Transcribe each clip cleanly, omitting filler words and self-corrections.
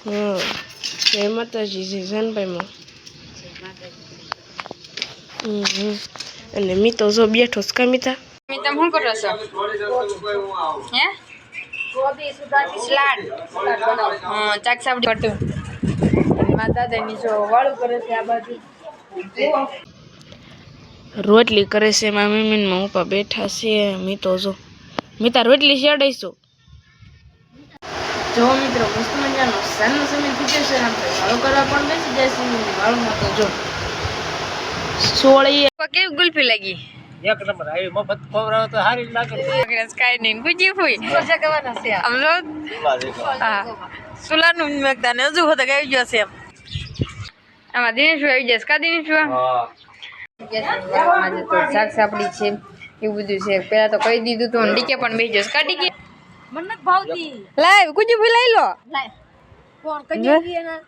હા જય માતાજી જય જાનભાઈમાં અને મીતો જો બેઠો છે કા મીતા મીતા શું કરો છો હે ગોબી સુધારી સલાડ હા ચાક સાબડી કરતું માતા દાદાની જો વાળું કરે છે આ બાજુ રોટલી કરે છે મારા મમ્મી માં ઉપર બેઠા છે મીતો જો મીતા રોટલી શેડાઈશું જો મિત્રો મસ્ત મજાનો સાંજનો સમય થઈ જશે ને આપણે વાળું કરવા પણ બેસી જશે વાળું તો જો સોળી કેવી ગુલ્ફી લાગી એક નંબર આવી મફત ખવરાવ તો હારી લાગે કાઈ નહીં ગુજી ફૂઈ મજા કરવાના છે આમ હા સુલાનું મેકદાને હજુ હોતા આવી ગયો છે આમાં દિનેશ આવી જશે કા દિનેશ હા આજે તો શાક સાપડી છે એવું બધું છે પેલા તો કહી દીધું તો ડીકે પણ બેસી જશે કા ડીકે મને ભાવતી લાવ ગુજી ફૂઈ લઈ લો લાવ ફોન કરી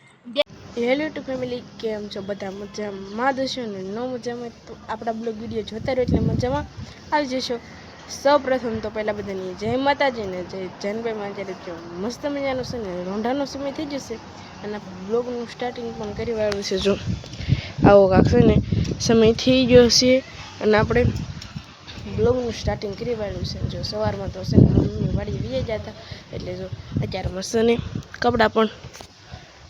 હેલો ટુ ફેમિલી કેમ છો બધા મજામાં દશો ને ન મજામાં તો આપણા બ્લોગ વિડીયો જોતા રહો એટલે મજામાં આવી જશો સૌ પ્રથમ તો પહેલાં બધાની જય માતાજી ને જય જાનભાઈમાં જ્યારે જો મસ્ત મજાનો છે ને રોંઢાનો સમય થઈ જશે અને આપણે બ્લોગનું સ્ટાર્ટિંગ પણ કરી વાળું છે જો આવો કાંક છે ને સમય થઈ ગયો છે અને આપણે બ્લોગનું સ્ટાર્ટિંગ કરી વાળું છે જો સવારમાં તો છે ને મમ્મી વાડી વી જતા એટલે જો અત્યારે મસ્ત ને કપડાં પણ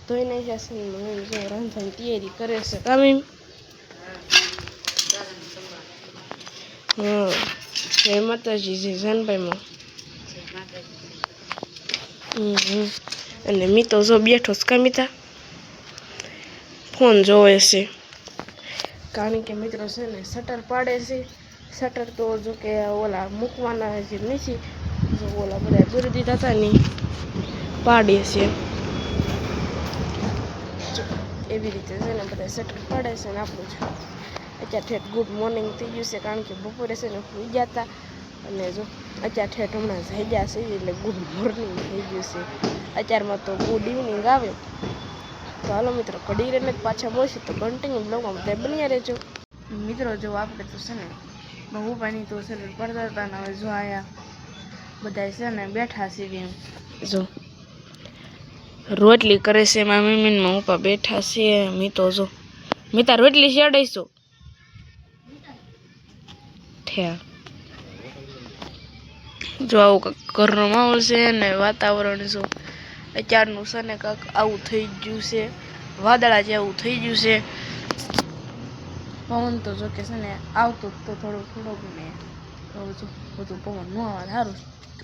ધોઈ નાખ્યા છે મમ્મી જો રાંધવાની તૈયારી કરે છે કામી હા જય માતાજી જય જાનભાઈમાં અને મીતો જો બેઠો છે કા મીતા ફોન જોવે છે કારણ કે મિત્રો છે ને શટર પાડે છે શટર તો જો કે ઓલા મૂકવાના છે નથી જો ઓલા બધા દૂરી દીધા હતા ને પાડે છે એવી રીતે છે ને બધા શટર પાડે છે ને આપણું છે અત્યારે ઠેઠ ગુડ મોર્નિંગ થઈ ગયું છે કારણ કે બપોરે છે ને સુઈ ગયા હતા અને જો અત્યારે ઠેઠ હમણાં જઈ ગયા છે એટલે ગુડ મોર્નિંગ થઈ ગયું છે અત્યારમાં તો ગુડ ઇવનિંગ આવે તો હાલો મિત્રો ઘડી રહીને પાછા મળશે તો કન્ટિન્યુ બ્લોગમાં બધા બન્યા રહેજો મિત્રો જો આપણે તો છે ને બહુ પાણી તો છે ને પડતા હતા ને હવે જો આયા બધા છે ને બેઠા છે જો રોટલી કરે છે મારા મમ્મી માં ઉપર બેઠા છે મીતો જો મીતા રોટલી શેડાઈશું જો આવું ઘરનો માહોલ છે ને વાતાવરણ જો અત્યારનું છે ને કાંક આવું થઈ ગયું છે વાદળા જેવું થઈ ગયું છે પવન તો જો કે છે ને આવતું તો થોડુંક ને બધું પવન ન આવે સારું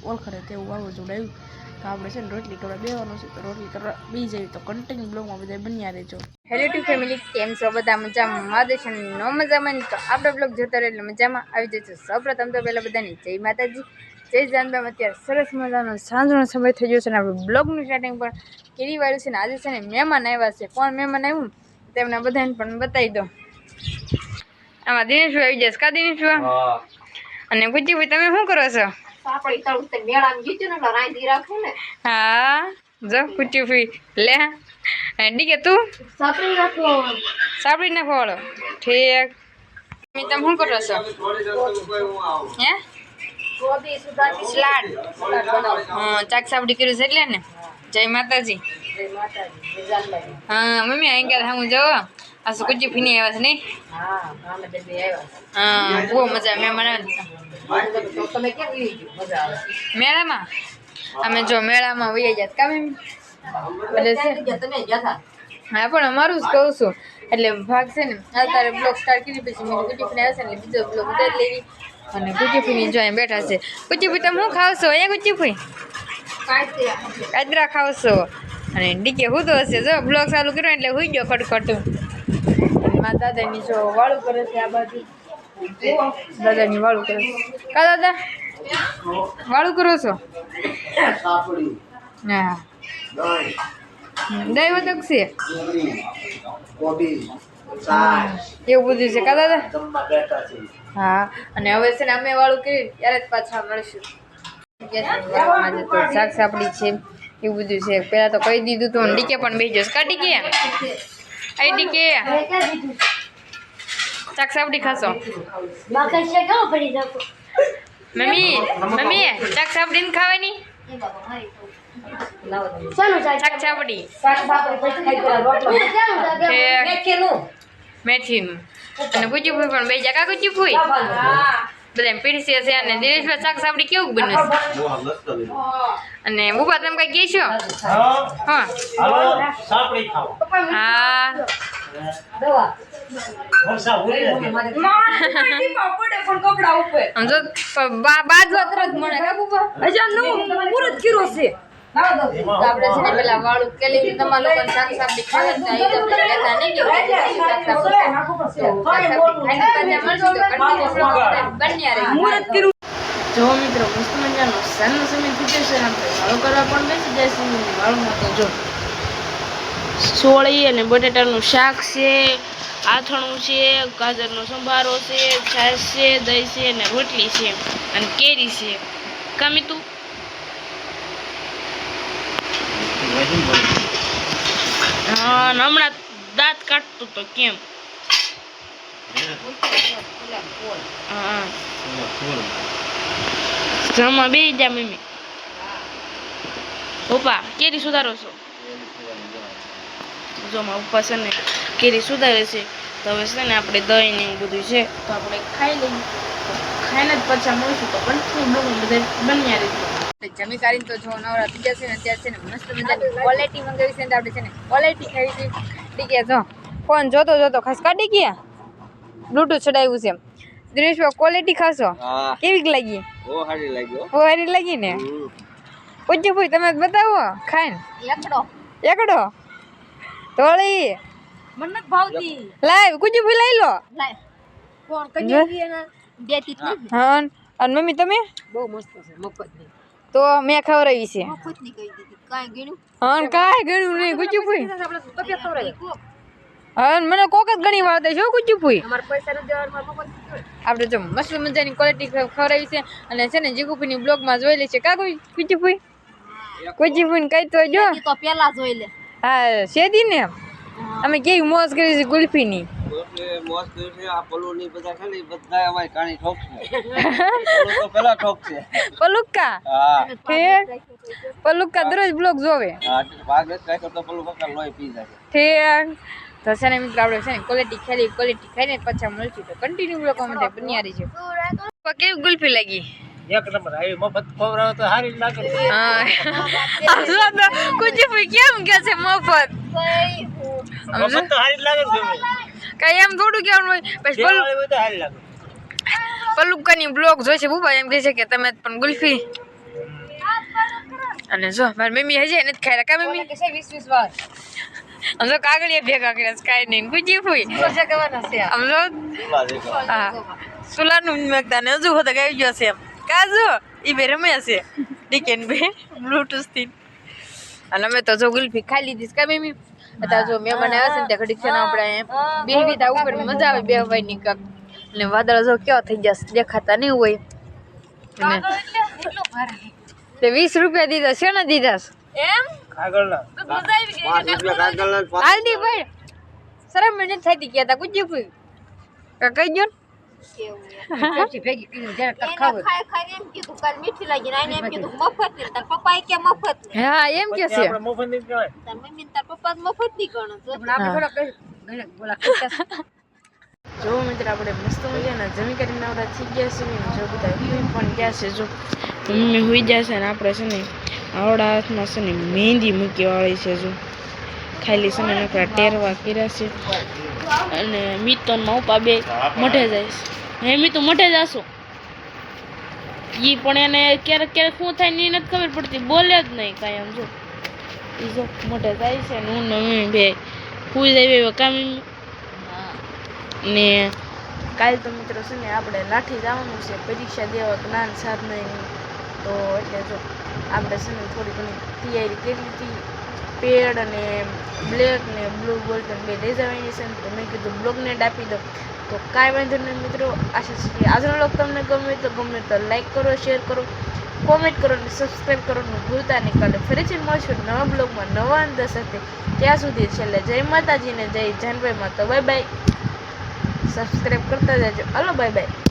ઓળખરે તેવું વાવાઝોડું આવ્યું તો આપણે છે ને રોટલી કરવા બેવાનું છે તો રોટલી કરવા બી જઈએ તો કન્ટિન્યુ બ્લોગમાં બધા બન્યા રહેજો હેલો ટુ ફેમિલી કેમ છો બધા મજામાં માદેશ નો મજામાં તો આપણે બ્લોગ જોતા રહે એટલે મજામાં આવી જશે સૌપ્રથમ તો પહેલાં બધાની જય માતાજી જય જાનભાઈ અત્યારે સરસ મજાનો સાંજનો સમય થઈ ગયો છે ને આપણે બ્લોગનું સ્ટાર્ટિંગ પણ કરી વાળ્યું છે ને આજે છે ને મહેમાન આવ્યા છે કોણ મહેમાન આવ્યું તેમને બધાને પણ બતાવી દો આમાં દિનેશ આવી જશે કા દિનેશ અને ગુજી તમે શું કરો છો હા જો ગુજી લે ડીકે તું સાપડી નાખો વાળો ઠીક તમે શું કરો છો હે ગોબી સુધારી સલાડ હા ચાક સાબડી કર્યું છે એટલે ને જય માતાજી હા મમ્મી અહીં ગયા હું જો આ શું ગુજી ફીની આવ્યા છે નહીં હા બહુ મજા મહેમાન મેળામાં અમે જો મેળામાં વહી ગયા કા હા પણ અમારું જ કહું છું એટલે ભાગ છે ને અત્યારે બ્લોગ સ્ટાર્ટ કરી પછી મેં ગુજી આવે છે ને બીજો બ્લોગ ઉતારી લેવી અને ગુજી જો અહીં બેઠા છે ગુજી તમે શું ખાવ છો અહીંયા ગુજી કાજરા ખાવ છો અને ડીકે હું તો હશે જો બ્લોગ ચાલુ કર્યો એટલે હુઈ ગયો ખટખટું મારા દાદાની જો વાળું કરે છે આ બાજુ દાદાની વાળું કરે છે કા દાદા વાળું કરો છો હા દહીં વધક છે એવું બધું છે કા દાદા હા અને હવે છે ને અમે વાળું કર્યું ત્યારે જ પાછા મળશું આજે તો શાક સાપડી છે એવું બધું છે પેલા તો કહી દીધું તો ડીકે પણ બેસી જશે કા ડીકે આઈ ડીકે શાક સાપડી ખાશો મમ્મી શાક સાપડી ને ખાવાની શાક ચાપડી મેથીનું અને ગુજીફુઈ પણ બે કા ગુજીફુઈ બધા પીરસે છે અને દિનેશભાઈ શાક સાપડી કેવું બને છે અને બુબા તમે કઈ કહી છો હા હા બાજવા તરત મને કા બુબા હજા નો પૂરત કીરો છે આપણે છે ને પેલા વાળું કેલી તમાર લોકોને શાક સાપડી ખાવે તો એ તો લેતા નહીં કે શાક સાપડી જો મિત્રો મસ્ત મજાનો સાનો સમય થયો છે આપણે વાળું કરવા પણ બેસી જાય છે વાળુંમાં તો જો સોળી અને બટેટાનું શાક છે આથણું છે ગાજરનો સંભારો છે છાશ છે દહીં છે અને રોટલી છે અને કેરી છે કામી તું હા હમણાં દાંત કાઢતું તો કેમ હા જમવા બે જા મમ્મી પપ્પા કેરી સુધારો છો જો મારા પપ્પા છે ને કેરી સુધારે છે તો હવે છે ને આપણે દહીં ને એવું બધું છે તો આપણે ખાઈ લઈએ ખાઈને જ પાછા મળીશું તો કન્ટિન્યુ બધા બન્યા રહીશું જમી કરીને તો જો નવરા થઈ ગયા છે ને અત્યારે છે ને મસ્ત મજાની ક્વોલિટી મંગાવી છે ને આપણે છે ને ક્વોલિટી ખાવી છે ઠીક છે જો ફોન જોતો ખાસ કાઢી ગયા બ્લૂટૂથ ચડાવ્યું છે દિનેશભાઈ ક્વોલિટી ખાશો કેવી લાગી બહુ સારી લાગી ને પૂછ્યું ભાઈ તમે બતાવો ખાઈને એકડો તોળી મને ભાવતી લાવ કુજી ભાઈ લઈ લો ફોન કરી હા અને મમ્મી તમે બહુ મસ્ત છે મફત ની તો મેં ખવડાવી છે મફત ની કહી દીધી કાઈ ગણ્યું હા કાઈ ગણ્યું નહીં કુજી ભાઈ આપણે તો પે ખવડાવી હા મને કોક જ ઘણી વાર દે છો કુજી ભાઈ અમાર પૈસા ન દેવા મફત આપણે જો મસ્ત મજાની ક્વોલિટી ખવડાવી છે અને છે ને જીગુપીની બ્લોગમાં જોઈ લે છે કા કોઈ કુજી ભાઈ કુજી ભાઈ કઈ તો જો તો પેલા જોઈ લે હા શેદી ને અમે કેવી મોજ કરી છે ગુલ્ફીની મોજ કરી છે આ પલુની બધા છે ને બધા અમારી કાણી ઠોકશે પલુ તો પેલા ઠોકશે પલુક્કા હા ઠીક પલુક્કા દરરોજ બ્લોગ જોવે હા ભાગ જ કાઈ તો પલુ બકા લોહી પી જાય ઠીક તો છે ને મિત્રો આપણે છે ને ક્વોલિટી ખાઈને પાછા મળશું તો કન્ટિન્યુ બ્લોગ માટે બન્યા રહીજો કેવી ગુલ્ફી લાગી એક નંબર આવી મફત ખવડાવો તો સારી લાગે હા કુજી ભાઈ કેમ કે છે મફત મફત તો સારી લાગે ને કઈ એમ થોડું કેવાનું હોય પછી તો સારી લાગે પલુક્કાની બ્લોગ જોઈશે બુબા એમ કહે છે કે તમે પણ ગુલ્ફી અને જો મારી મમ્મી હજી નથી ખાઈ કા મમ્મી 20 વાર આમ તો કાગળિયા ભેગા કર્યા કાઈ નહીં ગુજી ફૂઈ આમ જો હા સુલાનું મેકતા ને હજુ હોતા ગાઈ ગયો છે એમ કાજુ ઈ બે રમે છે ડીકેન બે બ્લૂટૂથ થી અને અમે તો જો ગુલ્ફી ખાઈ લીધી કા મમ્મી અત્યારે જો મહેમાન આવ્યા છે ને ત્યાં ઘડીક છે ને આપણે બેહવી તા ઉપર મજા આવે બેહવાની કાક અને વાદળ જો કેવા થઈ ગયા દેખાતા નહીં હોય તે 20 રૂપિયા દીધા છે ને દીધા એમ કાગળના હાલદી ભાઈ શરમ મને થઈ ગયા તા ગુજી ફૂઈ કઈ ગયો ભેગી પીને જરા ખાવ ખાઈ એમ કીધું કાલ મીઠી લાગી ને એમ કીધું મફત ની તાર પપ્પા કે મફત હા એમ કે છે આપણે મફત ની કહેવાય તાર મમ્મી તાર પપ્પા મફત ની ગણો તો આપણે થોડા ગણે બોલા જો મિત્ર આપણે મસ્ત મજાના જમી કરીને આવડા થઈ ગયા છે જો બધા હુઈ પણ ગયા છે જો મમ્મી હુઈ ગયા છે ને આપણે છે ને આવડા હાથમાં છે ને મહેંદી મૂકી વાળી છે જો ખાલી છે ને નકરા ટેરવા કર્યા છે અને મિતન માં ઉપા બે મઢે જાય છે હે મીતું મઢે જાશો ઈ પણ એને ક્યારેક ક્યારેક શું થાય ને નથી ખબર પડતી બોલે જ નહીં કાંઈ આમ જો ઈ જો મઢે જાય છે ને હું ને બે હુઈ જાય કામ ને કાલ તો મિત્રો છે ને આપણે લાઠી જવાનું છે પરીક્ષા દેવા જ્ઞાન સાધના તો એટલે જો આપણે છે ને થોડી ઘણી તૈયારી કરી લીધી પેડ અને બ્લેક ને બ્લુ ગોલ્ડન બે લઈ જવાની છે ને તો મેં કીધું બ્લોગને આપી દો તો કાંઈ વાંધો નહીં મિત્રો આશા છે કે આજનો બ્લોગ તમને ગમે તો લાઈક કરો શેર કરો કોમેન્ટ કરો અને સબસ્ક્રાઈબ કરવાનું ભૂલતા નહીં. કાલે ફરીથી મળશું નવા બ્લોગમાં નવા અંદર સાથે. ત્યાં સુધી છેલ્લે જય માતાજીને જય જાનભાઈમાં. તો બાય બાય, સબસ્ક્રાઈબ કરતા જજો. હાલો બાય બાય.